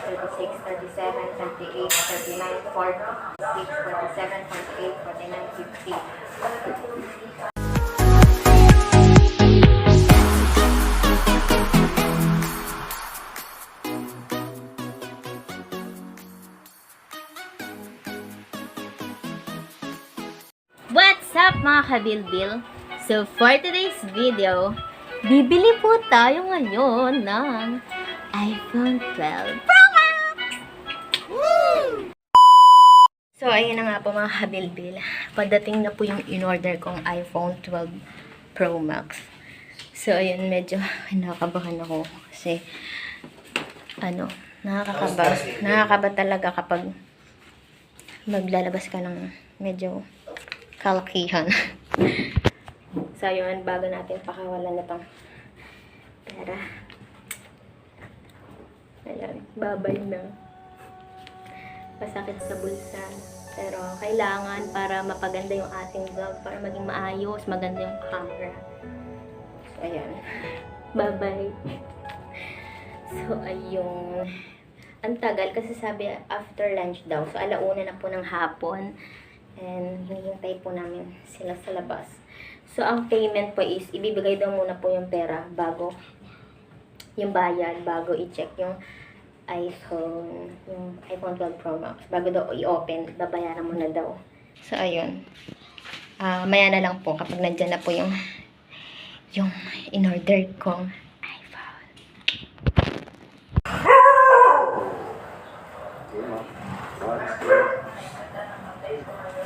36, 37, 38, 39, 40, 47, 48, 49, 50. What's up mga kabilbil? So for today's video, bibili po tayo ngayon ng iPhone 12 Pro Max! Woo! So ayun na nga po mga kabilbil, padating na po yung in-order kong iPhone 12 Pro Max. So ayun, medyo nakakabahan ako kasi nakakaba talaga kapag maglalabas ka ng medyo kalakihan. So, yun, bago natin pakawalan na tong pera. Ayan, babay na. Pasakit sa bulsa. Pero, kailangan para mapaganda yung ating vlog, para maging maayos, maganda yung camera. So, ayan. Babay. So, ayun. Ang tagal kasi sabi after lunch daw. So, alauna na po ng hapon. And hinihintay po namin sila sa labas. So, ang payment po is, ibibigay daw muna po yung pera bago yung bayad, bago i-check yung iPhone 12 Pro Max. Bago daw i-open, babayaran mo na daw. So, ayun. Maya na lang po kapag nandyan na po yung in-order kong iPhone.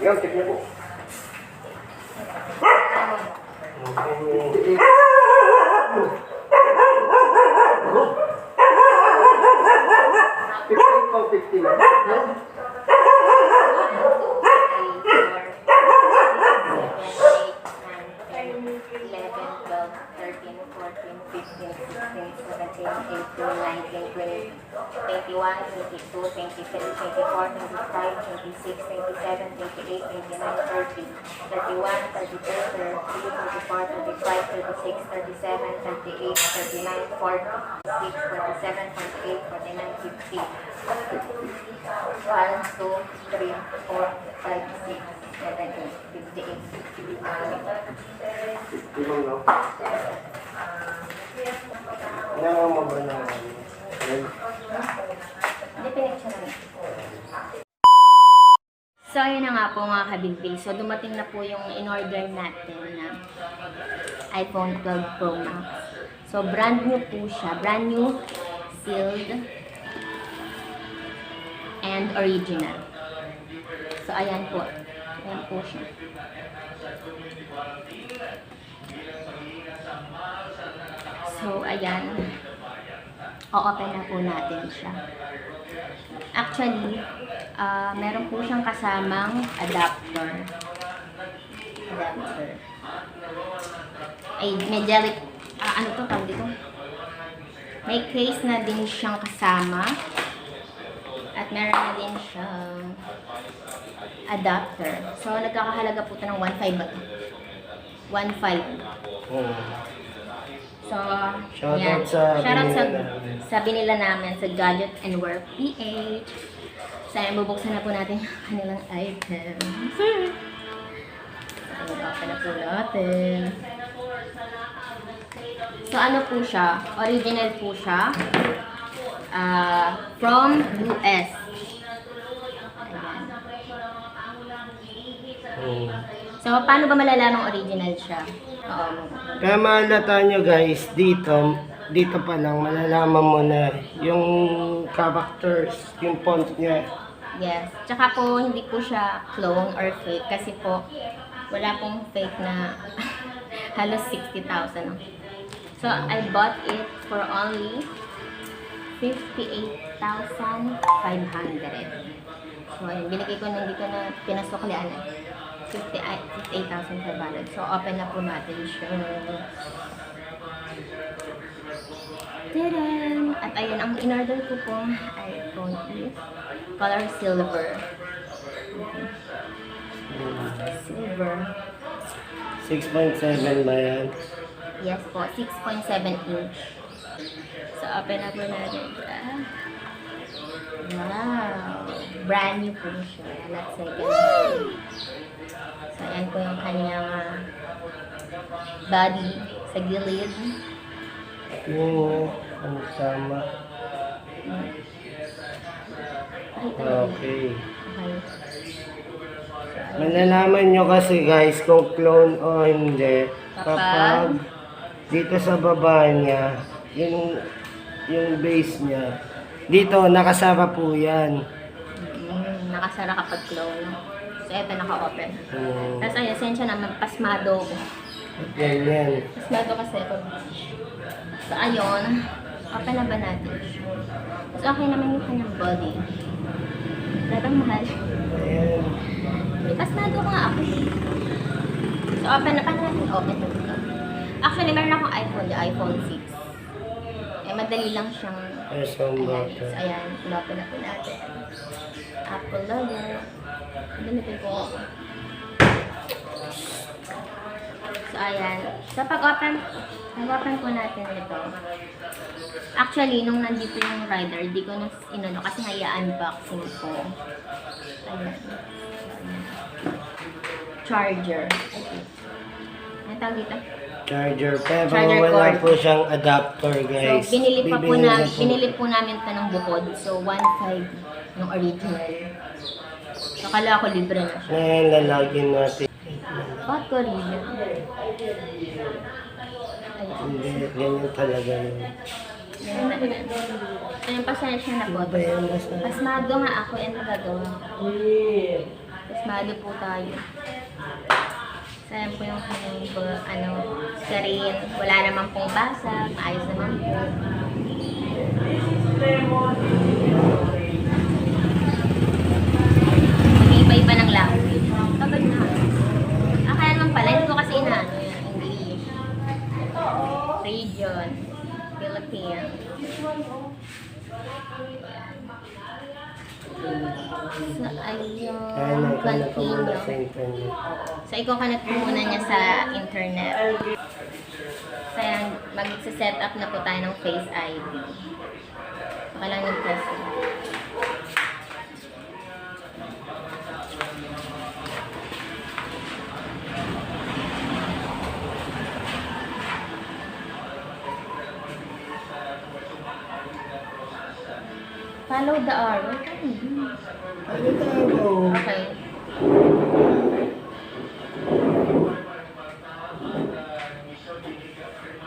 Yan, check niyo po. So, ayun na nga po mga kabilbil. So, dumating na po yung in-order natin na iPhone 12 Pro Max. So, brand new po siya. Brand new, sealed, and original. So, ayan po. Ayan po siya. So, ayan. O-open na po natin siya. Actually, meron po siyang kasamang adapter. Ay, may jelly, ano to, tawag dito? May case na din siyang kasama. At meron na din siyang adapter. So, nagkakahalaga po ito ng 1.5 ba ito? 1.5. Oh. So, Shoutout sa binila namin sa Gadget and Work PH. Sana bubuksan na po natin yung kanilang item. Bubuksan na po natin. So, ano po siya? Original po siya. From US. Ayan. So, paano ba malalamang original siya? Kaya mahalata nyo guys, dito pa lang, malalaman mo na yung characters, yung font niya. Yes. Tsaka po, hindi po siya clone or fake kasi po, wala pong fake na halos 60,000. So, I bought it for only 58,500. So, binigay ko na, hindi ko na pinasuklian. 58,500. So, open na po natin siya. Tadam! At ayun, ang in-order ko pong iPhone is color silver. Silver. 6.7 ba yan? Yes po, 6.7 inch. So, open na po natin siya. Wow! Brand new po siya. Not second hand. So, ayan po yung kanyang body sa gilid. Yung ang sama. Ay, talaga. Okay. Okay. Malalaman nyo kasi guys kung clone o hindi kapag dito sa baba niya, yung base niya, dito nakasara po yan. Nakasara kapag clone. So, eto naka-open. Hmm. Tapos, ayun, sensya naman, pasmado ko. Ganyan. Pasmado kasi ito. So, ayun. Open na ba natin? So, okay naman yung kanyang body. Talagang mahal. Ayan. Pasmado ko nga ako. So, open na. Paano natin open na ito? Actually, meron akong iPhone, yung iPhone 6. Eh, madali lang siyang... There's some Ayan. butter. So, ayan. Open na po natin. Apple logo. Ganito po. So, ayan. So, pag-open po natin ito. Actually, nung nandito yung rider, di ko na inano kasi i-unboxing ko. Ayan. Charger. Okay. Ano tawag dito? Charger. Pero Charger wala cord. po siyang adapter guys. So, binili Bibili na po. po namin ito ng bukod. So, 1.5 yung original. So, kala ko libre na siya. Ngayon, lalagyan natin. Bakit ko rin? Ayan. Hindi, ganyan talaga yun. Ganyan talaga. So, yung pasensya na po. Ba yan, basta? Pasmado nga ako yung nagagawa. Pasmado po tayo. So, yan po yung screen. Wala naman pong basag. Maayos naman po. Iba-iba ng language. Pagod na. Kaya naman pala, hindi ko kasi inaano yung English. Region. Philippines. So, ayun. Continue. Sa internet. So, i-connect po muna niya sa internet. So, ayan, mag-set up na po tayo ng Face ID. So, kailangan yung press. Follow the arrow. Ano tayo? Okay.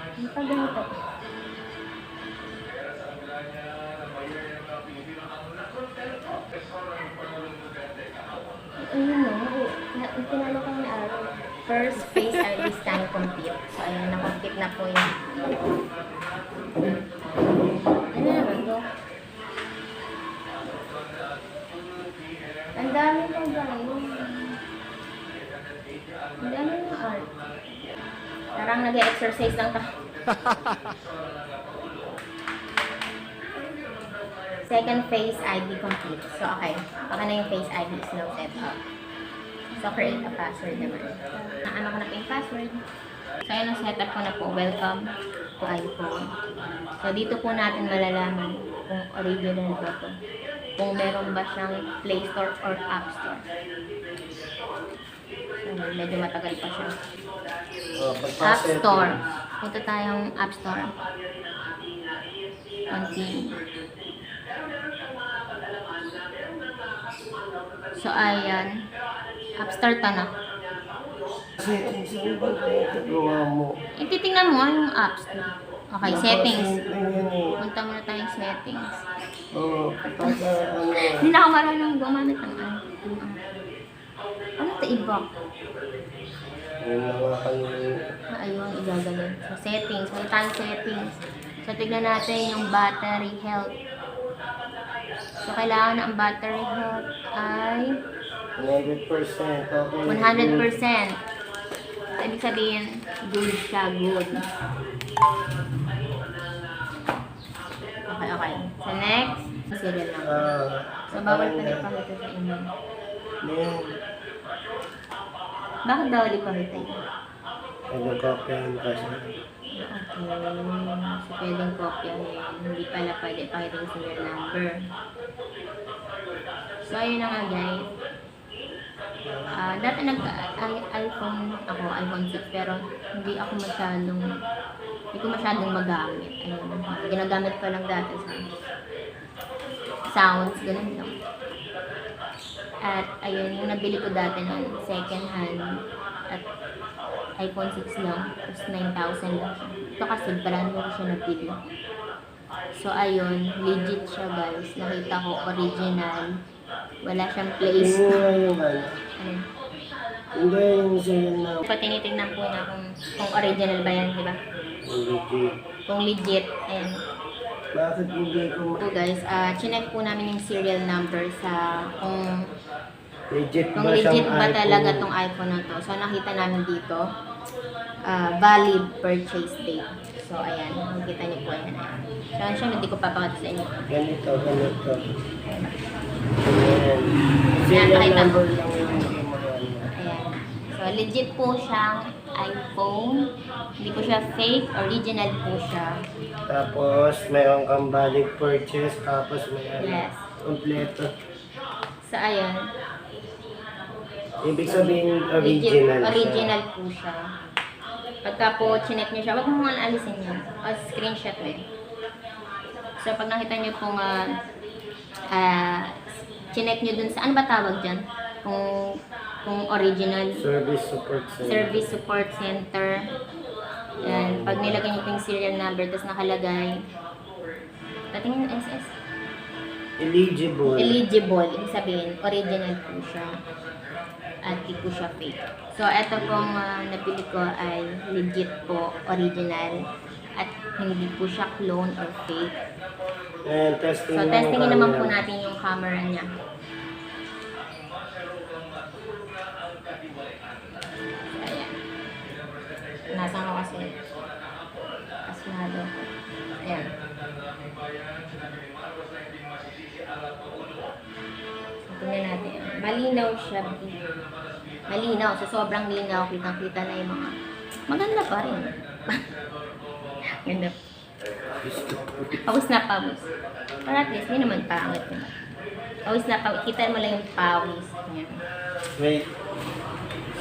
Ano pa ganito? Ayun no. Pinalo ko yung arrow. First face ID scan complete. So, ayun, na-complete na po yun. Ano naman to? Ang dami ng gano'n. Ang dami ng art. Parang nag-exercise lang ta. Second face ID complete. So, okay. Baka na yung face ID is now set up. So, create a password naman. Ano ko na po yung password. So, ayun ang setup ko na po. Welcome to iPhone. So, dito po natin malalaman kung original ba ito. Kung meron ba siyang Play Store or App Store. So, medyo matagal pa siya. App Store. Punta tayong App Store. Continue. So, ayan. App Store ta na. Settings, ano ba gawa mo? Ititingnan mo yung App Store. Okay, settings. Ayan eh. Punta muna tayong settings. Oo, kapag ano. Hindi na ako marunong gumamit ng ano. Ano ito iba? Yung mga Ayun, igagaling. So, settings. May tayong settings. So, tignan natin yung battery health. So, kailangan na ang battery health ay 100%. Okay. 100%. So, ibig sabihin, good siya, good. Okay, okay. So, next, serial number. So, bawal pa ipakita sa inyo. Yan. Bakit bawal ipakita yun? Nag-copyan kasi. Okay. So, pwedeng kopya yun. Hindi pala pwede ipakita yung serial number. So, ayun na nga guys. Dati iPhone ako, iPhone 6, pero hindi ko masyadong magamit. Ayun, ginagamit ko lang dati sa sounds, ganun lang. At ayun, yung nabili ko dati ng second hand at iPhone 6 lang, tapos 9,000 lang siya. Ito kasi brand new siya nabili. So ayun, legit siya guys. Nakita ko, original. Wala siyang place. Tingnan nga yung ano. Ayun. Hindi yung sa'yo na So, tinitignan po na kung original ba yan, di ba? legit. Kung legit, ayan. Bakit hindi ko So guys, chinek po namin yung serial number sa kung legit kung ba siyang legit ba iPhone? talaga tong iPhone na to. So nakita namin dito, valid purchase date. So ayan, makikita niyo po yan. So siya, hindi ko papakita sa inyo. Ganito. Ayan. Ayan, Serial pakita mo. number lang yung hindi mo yan. Ayan. So legit po siyang iPhone. Hindi po siya fake, original po siya. Tapos, mayroon kang valid purchase. Tapos, may ano, Yes. kompleto. So ayan, Ibig sabihin, legit, original. original po siya. Pagka po chinek niyo siya, wag mo nga alisin niyo. O screenshot mo yun. So pag nakita niyo pong chinek niyo dun sa, ano ba tawag dyan? Kung original. Service support center. Service Support Center. Yan. Pag nilagay niyo yung serial number, tapos nakalagay, tatingin yung SS. Eligible. Eligible. Ibig sabihin, original po siya. At di po siya fake. So, ito pong nabili ko ay legit po, original. At hindi po siya clone or fake. And testing So, ng testingin naman po camera. natin yung camera niya. Ayan. Nasaan ko kasi? Asmado ko. Ayan. So, tingnan natin. Malinaw siya. Malinaw. So, sobrang linaw. Kitang-kita na yung mga... Maganda pa rin. Ganda. Pawis na pawis. Pero at least, hindi naman pangit. Pawis na pawis. Kita mo lang yung pawis. Ayan. Wait.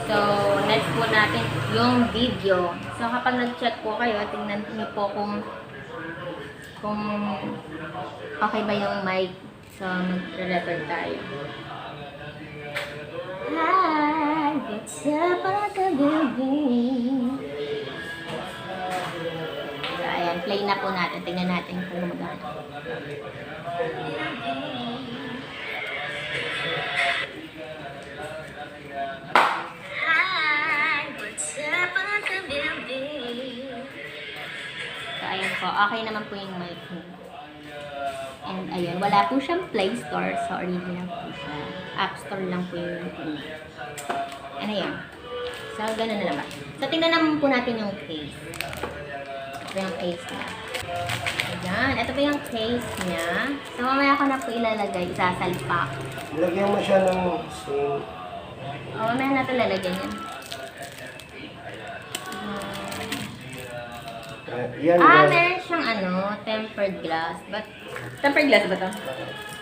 So, next po natin yung video. So, kapag nag-check po kayo, tingnan niyo po kung okay ba yung mic. So, mag-record tayo. Hi, what's up at the building? So, ayan, play na po natin. Tingnan natin kung gumagana. So, ayan po. Okay naman po yung mic niya. And ayun, wala po siyang Play Store. So, original po siya. App Store lang po yung niya. Ano yan? So, gano'n na naman. So, tingnan naman po natin yung case. Ito yung case niya. Ayan. Ito po yung case niya. So, mamaya ko na po ilalagay. Isasalpak. Lagyan mo siya ng sing. O, mamaya natin lalagyan yan. Yan Ah, guys. meron siyang tempered glass. Tempered glass ba ito?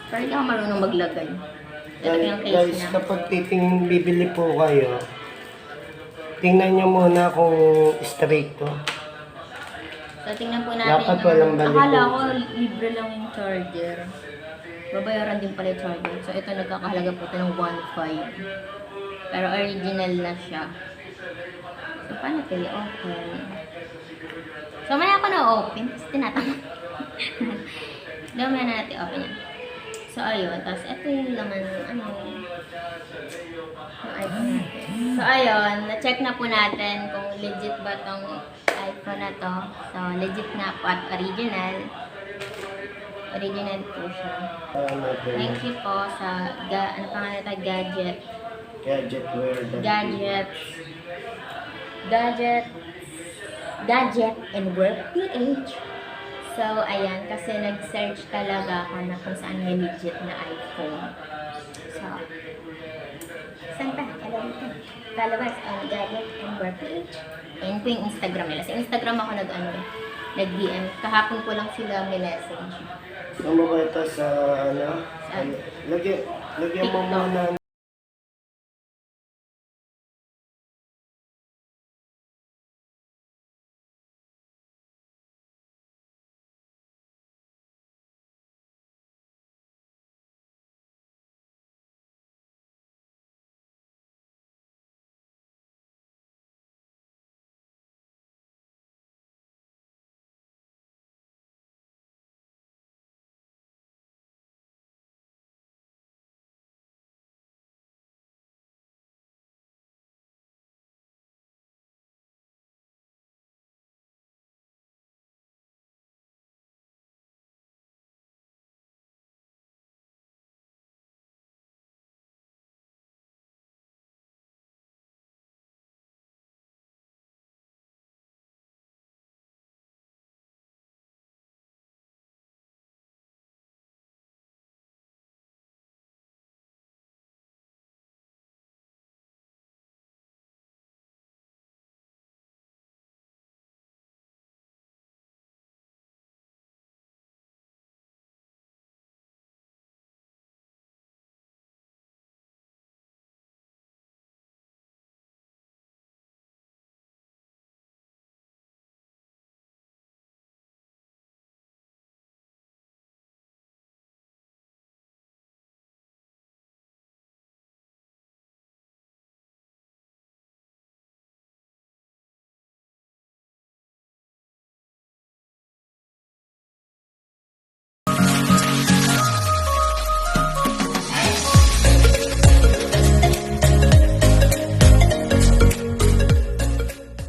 Pero hindi ako marunong maglagay. Ito po yung case Guys, niya. kapag bibili po kayo, tingnan nyo muna kung straight to. So, tingnan po natin. Dapat walang balik. Akala ko, libre lang yung charger. Babayaran din pala yung charger. So, ito nagkakahalaga po ito ng 1.5. Pero original na siya. So, paano ito i-open? So, may ako na-open. Kasi tinatanong. Dami na natin open yan. So, ayun. Tapos, ito yung laman, yung iPhone natin. So, ayun. Na-check na po natin kung legit ba tong iPhone na to. So, legit nga po at original. Original po siya. Thank you po sa, ano pangalan ito? Gadget and Work PH. So, ayan, kasi nag-search talaga ako na kung saan may legit na iPhone. So, saan pa? Kalabas ang Gadget and Work PH. Ayan po yung Instagram nila. Sa Instagram ako nag-DM. Kahapon ko lang sila may message. Ano ba ito sa Saan? Lagyan. Lagyan mo TikTok. muna